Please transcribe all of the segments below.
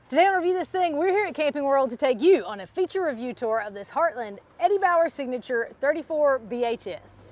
Today on Review This Thing, we're here at Camping World to take you on a feature review tour of this Heartland Eddie Bauer Signature 34BHS.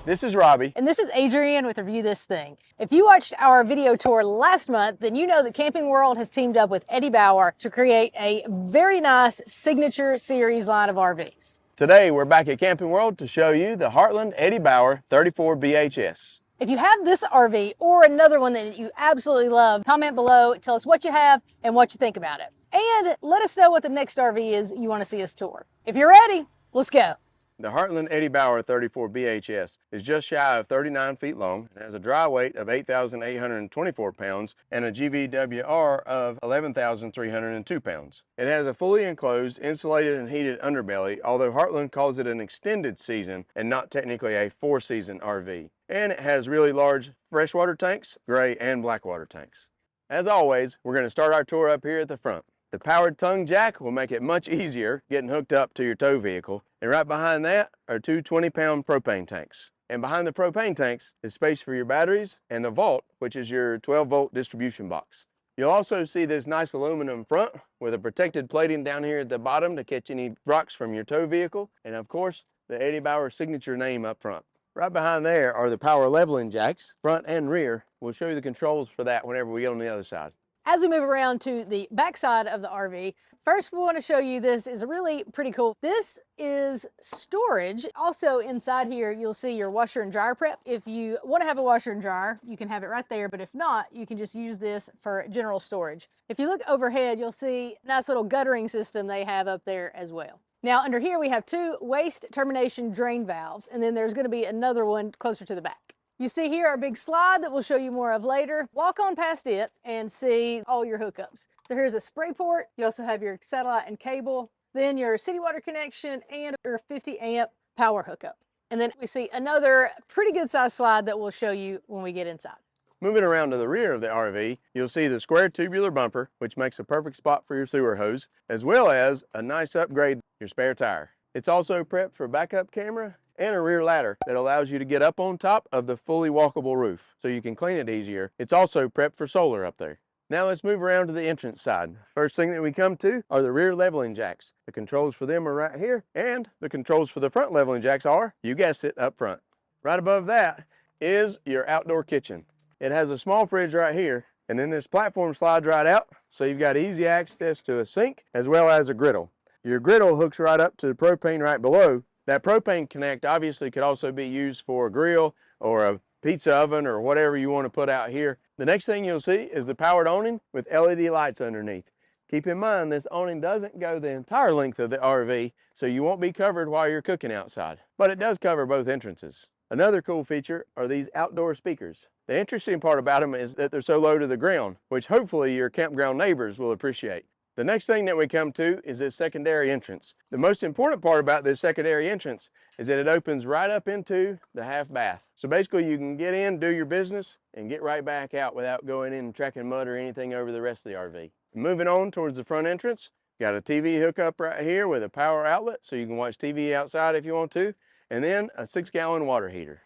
This is Robbie. And this is Adrienne with Review This Thing. If you watched our video tour last month, then you know that Camping World has teamed up with Eddie Bauer to create a very nice Signature Series line of RVs. Today we're back at Camping World to show you the Heartland Eddie Bauer 34BHS. If you have this RV or another one that you absolutely love, comment below, tell us what you have and what you think about it. And let us know what the next RV is you want to see us tour. If you're ready, let's go. The Heartland Eddie Bauer 34BHS is just shy of 39 feet long and has a dry weight of 8,824 pounds and a GVWR of 11,302 pounds. It has a fully enclosed, insulated and heated underbelly, although Heartland calls it an extended season and not technically a four-season RV. And it has really large freshwater tanks, gray and black water tanks. As always, we're going to start our tour up here at the front. The powered tongue jack will make it much easier getting hooked up to your tow vehicle. And right behind that are two 20-pound propane tanks. And behind the propane tanks is space for your batteries and the vault, which is your 12-volt distribution box. You'll also see this nice aluminum front with a protected plating down here at the bottom to catch any rocks from your tow vehicle. And of course, the Eddie Bauer Signature name up front. Right behind there are the power leveling jacks, front and rear. We'll show you the controls for that whenever we get on the other side. As we move around to the back side of the RV, first we want to show you this is really pretty cool. This is storage. Also inside here, you'll see your washer and dryer prep. If you want to have a washer and dryer, you can have it right there, but if not, you can just use this for general storage. If you look overhead, you'll see a nice little guttering system they have up there as well. Now under here, we have two waste termination drain valves, and then there's going to be another one closer to the back. You see here our big slide that we'll show you more of later. Walk on past it and see all your hookups. So here's a spray port. You also have your satellite and cable, then your city water connection and your 50 amp power hookup. And then we see another pretty good size slide that we'll show you when we get inside. Moving around to the rear of the RV, you'll see the square tubular bumper, which makes a perfect spot for your sewer hose, as well as a nice upgrade, your spare tire. It's also prepped for backup camera and a rear ladder that allows you to get up on top of the fully walkable roof so you can clean it easier. It's also prepped for solar up there. Now let's move around to the entrance side. First thing that we come to are the rear leveling jacks. The controls for them are right here, and the controls for the front leveling jacks are, you guessed it, up front. Right above that is your outdoor kitchen. It has a small fridge right here, and then this platform slides right out, so you've got easy access to a sink as well as a griddle. Your griddle hooks right up to the propane right below. That propane connect obviously could also be used for a grill or a pizza oven or whatever you want to put out here. The next thing you'll see is the powered awning with LED lights underneath. Keep in mind this awning doesn't go the entire length of the RV, so you won't be covered while you're cooking outside, but it does cover both entrances. Another cool feature are these outdoor speakers. The interesting part about them is that they're so low to the ground, which hopefully your campground neighbors will appreciate. The next thing that we come to is this secondary entrance. The most important part about this secondary entrance is that it opens right up into the half bath. So basically you can get in, do your business, and get right back out without going in and tracking mud or anything over the rest of the RV. Moving on towards the front entrance, got a TV hookup right here with a power outlet so you can watch TV outside if you want to, and then a 6-gallon water heater.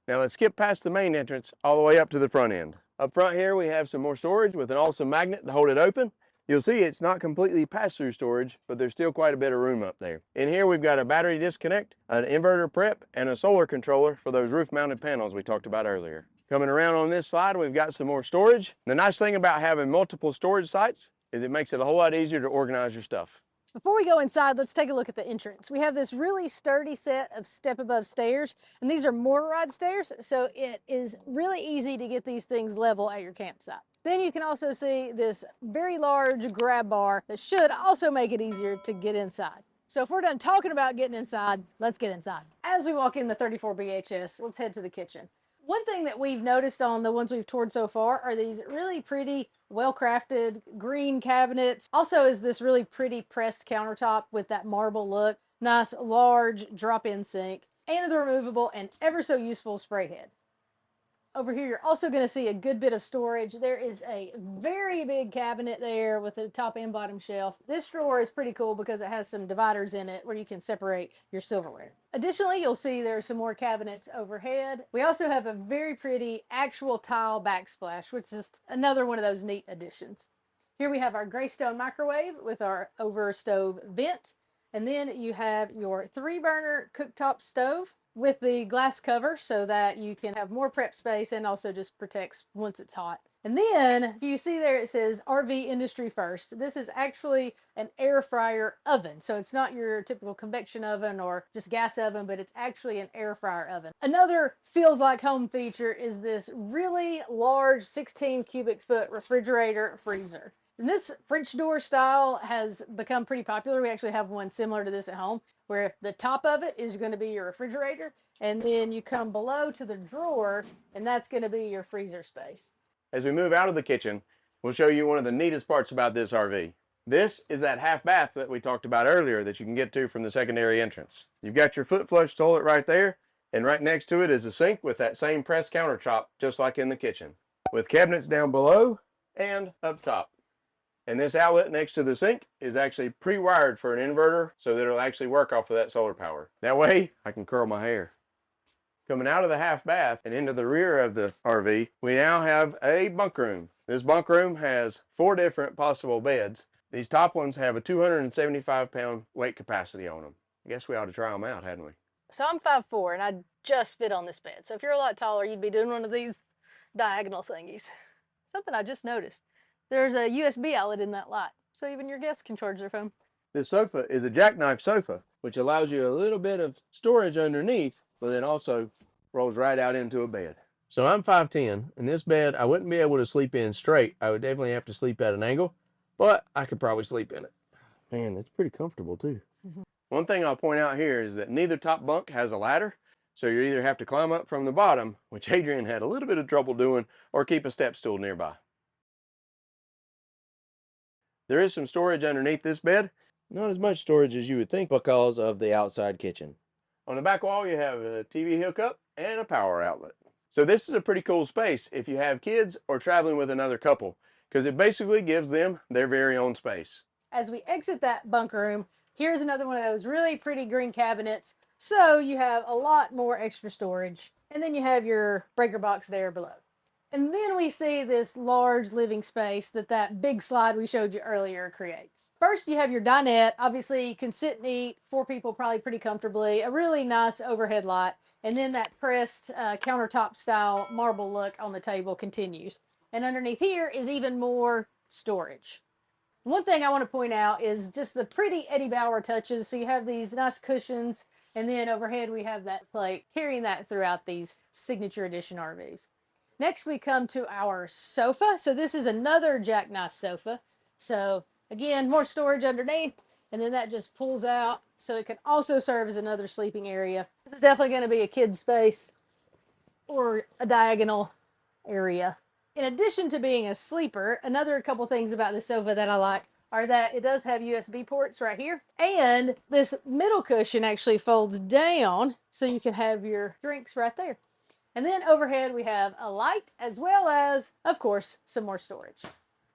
Now let's skip past the main entrance all the way up to the front end. Up front here we have some more storage with an awesome magnet to hold it open. You'll see it's not completely pass-through storage, but there's still quite a bit of room up there. In here we've got a battery disconnect, an inverter prep, and a solar controller for those roof-mounted panels we talked about earlier. Coming around on this slide, we've got some more storage. The nice thing about having multiple storage sites is it makes it a whole lot easier to organize your stuff. Before we go inside, let's take a look at the entrance. We have this really sturdy set of step-above stairs, and these are mortar rod stairs, so it is really easy to get these things level at your campsite. Then you can also see this very large grab bar that should also make it easier to get inside. So if we're done talking about getting inside, let's get inside. As we walk in the 34BHS, let's head to the kitchen. One thing that we've noticed on the ones we've toured so far are these really pretty, well-crafted green cabinets. Also is this really pretty pressed countertop with that marble look. Nice, large drop-in sink, and the removable and ever so useful spray head. Over here, you're also going to see a good bit of storage. There is a very big cabinet there with a top and bottom shelf. This drawer is pretty cool because it has some dividers in it where you can separate your silverware. Additionally, you'll see there are some more cabinets overhead. We also have a very pretty actual tile backsplash, which is another one of those neat additions. Here we have our Greystone microwave with our over stove vent. And then you have your 3-burner cooktop stove with the glass cover so that you can have more prep space and also just protects once it's hot. And then if you see there it says RV Industry First. This is actually an air fryer oven. So it's not your typical convection oven or just gas oven, but it's actually an air fryer oven. Another feels like home feature is this really large 16 cubic foot refrigerator freezer. And this French door style has become pretty popular. We actually have one similar to this at home where the top of it is going to be your refrigerator, and then you come below to the drawer and that's going to be your freezer space. As we move out of the kitchen, we'll show you one of the neatest parts about this RV. This is that half bath that we talked about earlier that you can get to from the secondary entrance. You've got your foot flush toilet right there, and right next to it is a sink with that same pressed countertop just like in the kitchen, with cabinets down below and up top. And this outlet next to the sink is actually pre-wired for an inverter so that it'll actually work off of that solar power. That way I can curl my hair. Coming out of the half bath and into the rear of the RV, we now have a bunk room. This bunk room has 4 different possible beds. These top ones have a 275-pound weight capacity on them. I guess we ought to try them out, hadn't we? So I'm 5'4" and I just fit on this bed. So if you're a lot taller, you'd be doing one of these diagonal thingies. Something I just noticed. There's a USB outlet in that light, so even your guests can charge their phone. This sofa is a jackknife sofa, which allows you a little bit of storage underneath, but then also rolls right out into a bed. So I'm 5'10", and this bed I wouldn't be able to sleep in straight. I would definitely have to sleep at an angle, but I could probably sleep in it. Man, it's pretty comfortable too. One thing I'll point out here is that neither top bunk has a ladder, so you either have to climb up from the bottom, which Adrian had a little bit of trouble doing, or keep a step stool nearby. There is some storage underneath this bed. Not as much storage as you would think because of the outside kitchen. On the back wall, you have a TV hookup and a power outlet. So this is a pretty cool space if you have kids or traveling with another couple, because it basically gives them their very own space. As we exit that bunk room, here's another one of those really pretty green cabinets. So you have a lot more extra storage. And then you have your breaker box there below. And then we see this large living space that big slide we showed you earlier creates. First, you have your dinette. Obviously, you can sit and eat, 4 people probably pretty comfortably. A really nice overhead light. And then that pressed countertop style marble look on the table continues. And underneath here is even more storage. One thing I want to point out is just the pretty Eddie Bauer touches. So you have these nice cushions, and then overhead we have that plate, carrying that throughout these Signature Edition RVs. Next, we come to our sofa. So this is another jackknife sofa. So again, more storage underneath, and then that just pulls out. So it can also serve as another sleeping area. This is definitely going to be a kid space or a diagonal area. In addition to being a sleeper, another couple things about the sofa that I like are that it does have USB ports right here. And this middle cushion actually folds down so you can have your drinks right there. And then overhead, we have a light as well as, of course, some more storage.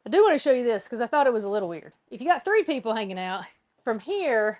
I do want to show you this because I thought it was a little weird. If you got 3 people hanging out, from here,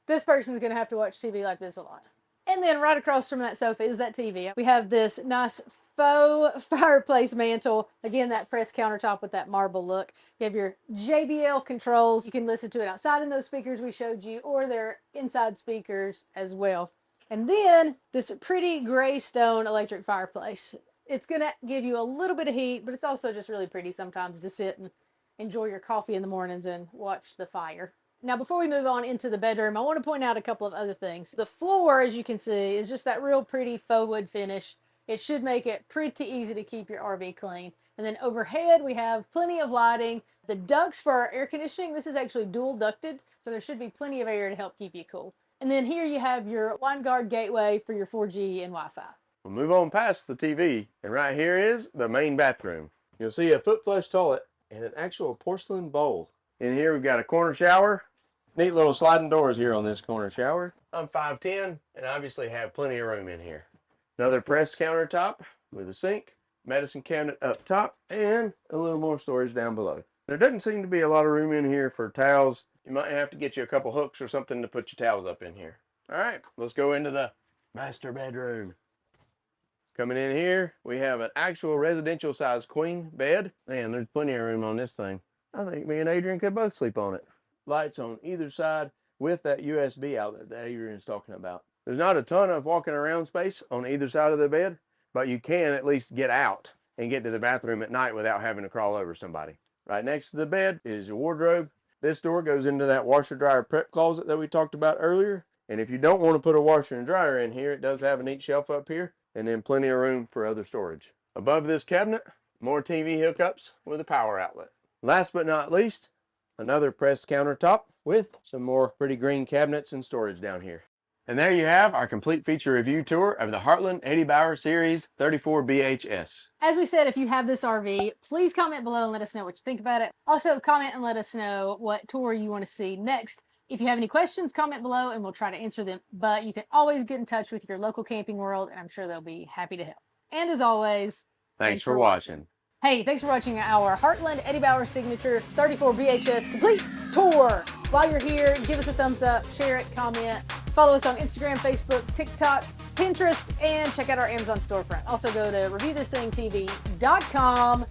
this person's going to have to watch TV like this a lot. And then right across from that sofa is that TV. We have this nice faux fireplace mantle. Again, that pressed countertop with that marble look. You have your JBL controls. You can listen to it outside in those speakers we showed you, or they're inside speakers as well. And then this pretty gray stone electric fireplace. It's going to give you a little bit of heat, but it's also just really pretty sometimes to sit and enjoy your coffee in the mornings and watch the fire. Now, before we move on into the bedroom, I want to point out a couple of other things. The floor, as you can see, is just that real pretty faux wood finish. It should make it pretty easy to keep your RV clean. And then overhead, we have plenty of lighting. The ducts for our air conditioning, this is actually dual ducted, so there should be plenty of air to help keep you cool. And then here you have your WineGuard gateway for your 4G and Wi-Fi. We'll move on past the TV, and right here is the main bathroom. You'll see a foot flush toilet and an actual porcelain bowl. In here we've got a corner shower. Neat little sliding doors here on this corner shower. I'm 5'10", and obviously have plenty of room in here. Another pressed countertop with a sink, medicine cabinet up top, and a little more storage down below. There doesn't seem to be a lot of room in here for towels. You might have to get you a couple hooks or something to put your towels up in here. All right, let's go into the master bedroom. Coming in here, we have an actual residential size queen bed. Man, there's plenty of room on this thing. I think me and Adrian could both sleep on it. Lights on either side with that USB outlet that Adrian's talking about. There's not a ton of walking around space on either side of the bed, but you can at least get out and get to the bathroom at night without having to crawl over somebody. Right next to the bed is your wardrobe. This door goes into that washer dryer prep closet that we talked about earlier. And if you don't want to put a washer and dryer in here, it does have a neat shelf up here and then plenty of room for other storage. Above this cabinet, more TV hookups with a power outlet. Last but not least, another pressed countertop with some more pretty green cabinets and storage down here. And there you have our complete feature review tour of the Heartland Eddie Bauer Series 34BHS. As we said, if you have this RV, please comment below and let us know what you think about it. Also, comment and let us know what tour you want to see next. If you have any questions, comment below and we'll try to answer them. But you can always get in touch with your local Camping World, and I'm sure they'll be happy to help. And as always, thanks for watching. Hey, thanks for watching our Heartland Eddie Bauer Signature 34BHS complete tour. While you're here, give us a thumbs up, share it, comment. Follow us on Instagram, Facebook, TikTok, Pinterest, and check out our Amazon storefront. Also go to reviewthisthingtv.com